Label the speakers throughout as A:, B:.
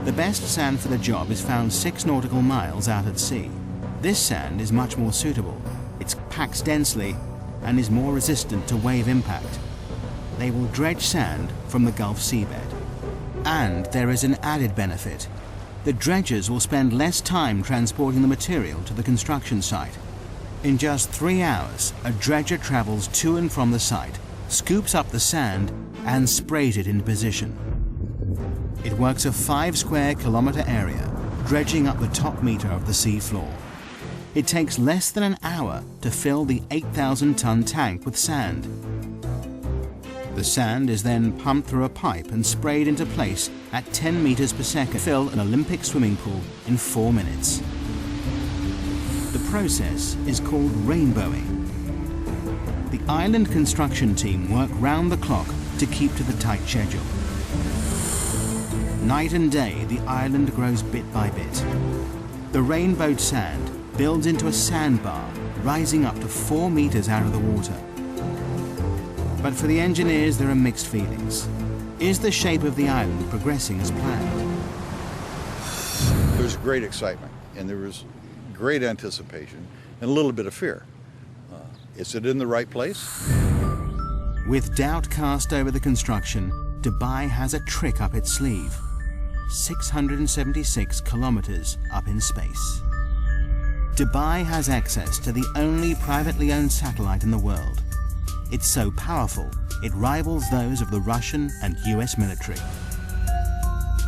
A: The best sand for the job is found 6 nautical miles out at sea. This sand is much more suitable. It packs densely and is more resistant to wave impact. They will dredge sand from the Gulf seabed. And there is an added benefit. The dredgers will spend less time transporting the material to the construction site. In just 3 hours, a dredger travels to and from the site, scoops up the sand and sprays it into position. It works a 5 square kilometer area, dredging up the top meter of the sea floor. It takes less than an hour to fill the 8,000-ton tank with sand. The sand is then pumped through a pipe and sprayed into place at 10 meters per second to fill an Olympic swimming pool in 4 minutes. The process is called rainbowing. The island construction team work round the clock to keep to the tight schedule. Night and day, the island grows bit by bit. The rainbowed sand builds into a sandbar, rising up to 4 meters out of the water. But for the engineers, there are mixed feelings. Is the shape of the island progressing as planned?
B: There was great excitement, and there was great anticipation, and a little bit of fear. Is it in the right place?
A: With doubt cast over the construction, Dubai has a trick up its sleeve. 676 kilometers up in space. Dubai has access to the only privately owned satellite in the world. It's so powerful, it rivals those of the Russian and US military.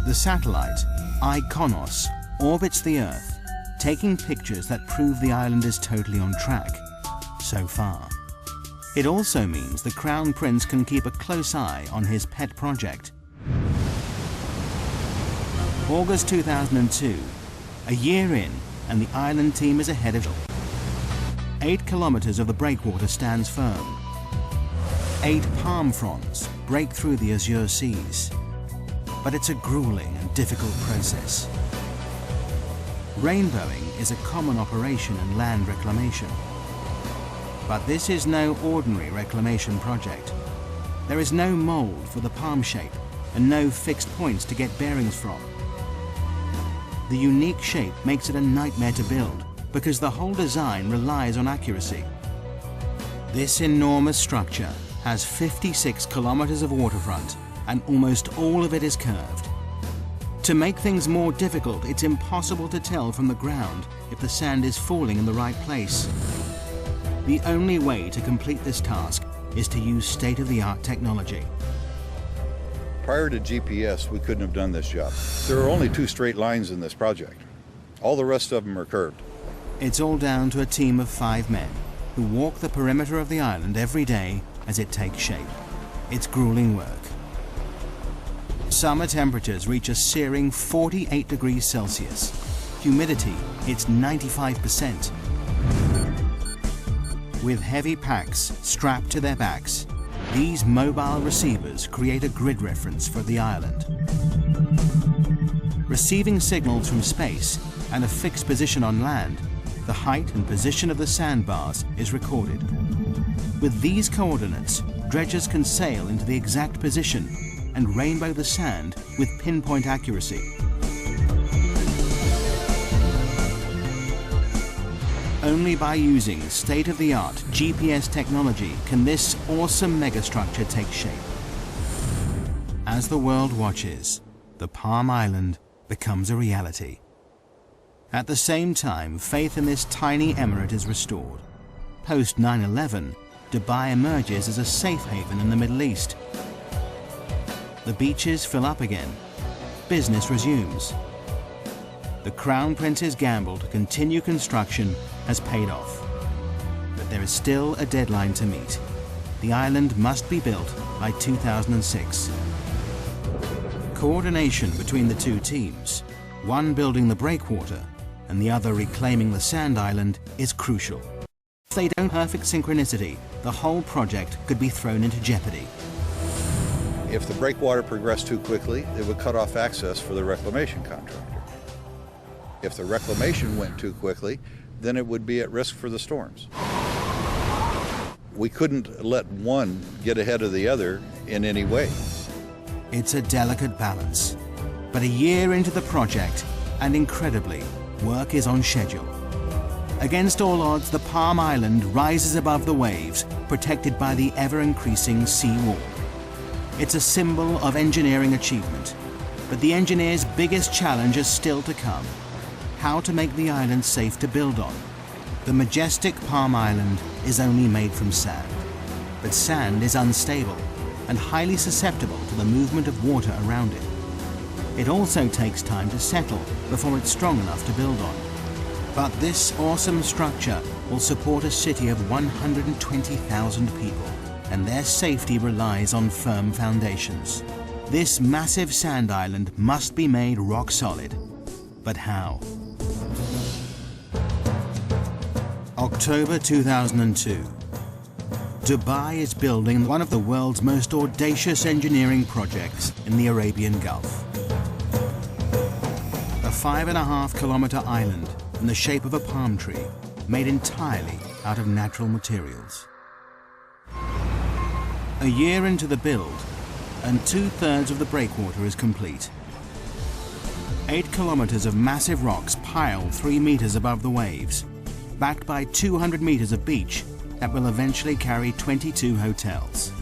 A: The satellite, IKONOS, orbits the Earth, taking pictures that prove the island is totally on track, so far. It also means the Crown Prince can keep a close eye on his pet project. August 2002, a year in, and the island team is ahead of 8 kilometers of the breakwater stands firm. 8 palm fronds break through the azure seas. But it's a grueling and difficult process. Rainbowing is a common operation in land reclamation. But this is no ordinary reclamation project. There is no mold for the palm shape and no fixed points to get bearings from. The unique shape makes it a nightmare to build because the whole design relies on accuracy. This enormous structure has 56 kilometers of waterfront and almost all of it is curved. To make things more difficult, it's impossible to tell from the ground if the sand is falling in the right place. The only way to complete this task is to use state-of-the-art technology.
B: Prior to GPS, we couldn't have done this job. There are only 2 straight lines in this project. All the rest of them are curved.
A: It's all down to a team of 5 men who walk the perimeter of the island every day as it takes shape. It's grueling work. Summer temperatures reach a searing 48 degrees Celsius. Humidity hits 95%. With heavy packs strapped to their backs, these mobile receivers create a grid reference for the island. Receiving signals from space and a fixed position on land, the height and position of the sandbars is recorded. With these coordinates, dredgers can sail into the exact position and rainbow the sand with pinpoint accuracy. Only by using state-of-the-art GPS technology can this awesome megastructure take shape. As the world watches, the Palm Island becomes a reality. At the same time, faith in this tiny emirate is restored. Post 9/11, Dubai emerges as a safe haven in the Middle East. The beaches fill up again. Business resumes. The Crown Prince's gamble to continue construction has paid off. But there is still a deadline to meet. The island must be built by 2006. Coordination between the 2 teams, one building the breakwater and the other reclaiming the sand island, is crucial. If they don't have perfect synchronicity, the whole project could be thrown into jeopardy.
B: If the breakwater progressed too quickly, it would cut off access for the reclamation contractor. If the reclamation went too quickly, then it would be at risk for the storms. We couldn't let one get ahead of the other in any way.
A: It's a delicate balance. But a year into the project, and incredibly, work is on schedule. Against all odds, the Palm Island rises above the waves, protected by the ever-increasing sea wall. It's a symbol of engineering achievement, but the engineers' biggest challenge is still to come: how to make the island safe to build on. The majestic Palm Island is only made from sand, but sand is unstable and highly susceptible to the movement of water around it. It also takes time to settle before it's strong enough to build on. But this awesome structure will support a city of 120,000 people, and their safety relies on firm foundations. This massive sand island must be made rock solid. But how? October 2002. Dubai is building one of the world's most audacious engineering projects in the Arabian Gulf. A 5.5-kilometer island in the shape of a palm tree, made entirely out of natural materials. A year into the build, and 2/3 of the breakwater is complete. 8 kilometers of massive rocks piled 3 meters above the waves, backed by 200 meters of beach that will eventually carry 22 hotels.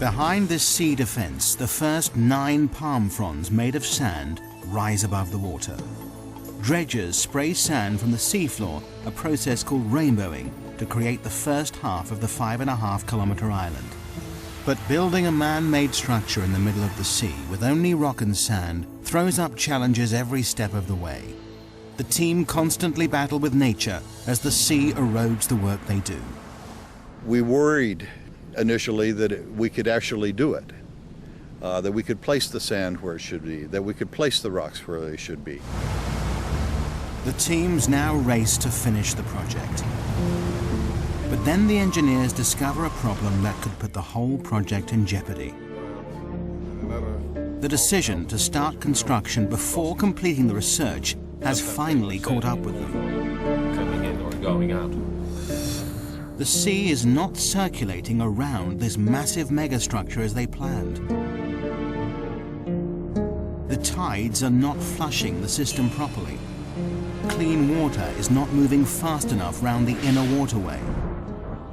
A: Behind this sea defense, the first 9 palm fronds made of sand rise above the water. Dredgers spray sand from the seafloor, a process called rainbowing, to create the first half of the 5.5-kilometer island. But building a man-made structure in the middle of the sea with only rock and sand throws up challenges every step of the way. The team constantly battle with nature as the sea erodes the work they do.
B: We worried initially that we could actually do it, that we could place the sand where it should be, that we could place the rocks where they should be.
A: The teams now race to finish the project. But then the engineers discover a problem that could put the whole project in jeopardy. The decision to start construction before completing the research has finally caught up with them.
C: Coming in or going out.
A: The sea is not circulating around this massive megastructure as they planned. The tides are not flushing the system properly. Clean water is not moving fast enough round the inner waterway.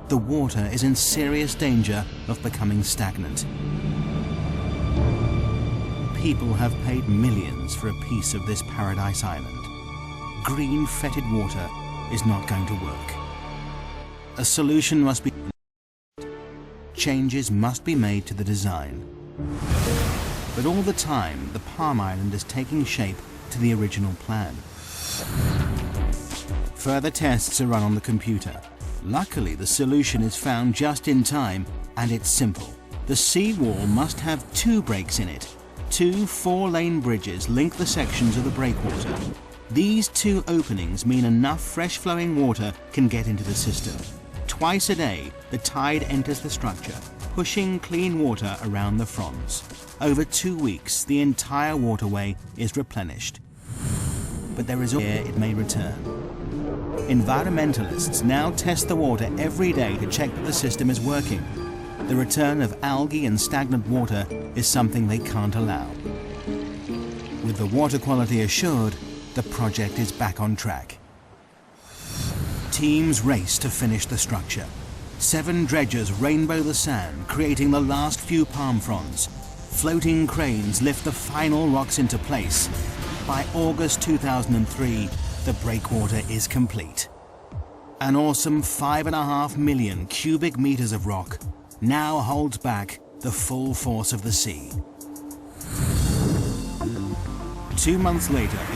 A: The water is in serious danger of becoming stagnant. People have paid millions for a piece of this paradise island. Green fetid water is not going to work. A solution must be. Changes must be made to the design. But all the time, the Palm Island is taking shape to the original plan. Further tests are run on the computer. Luckily, the solution is found just in time, and it's simple. The seawall must have 2 breaks in it. 2 4-lane bridges link the sections of the breakwater. These 2 openings mean enough fresh-flowing water can get into the system. Twice a day, the tide enters the structure, pushing clean water around the fronds. Over 2 weeks, the entire waterway is replenished. But there is air it may return. Environmentalists now test the water every day to check that the system is working. The return of algae and stagnant water is something they can't allow. With the water quality assured, the project is back on track. Teams race to finish the structure. 7 dredgers rainbow the sand, creating the last few palm fronds. Floating cranes lift the final rocks into place. By August 2003, the breakwater is complete. An awesome 5.5 million cubic meters of rock now holds back the full force of the sea. 2 months later, in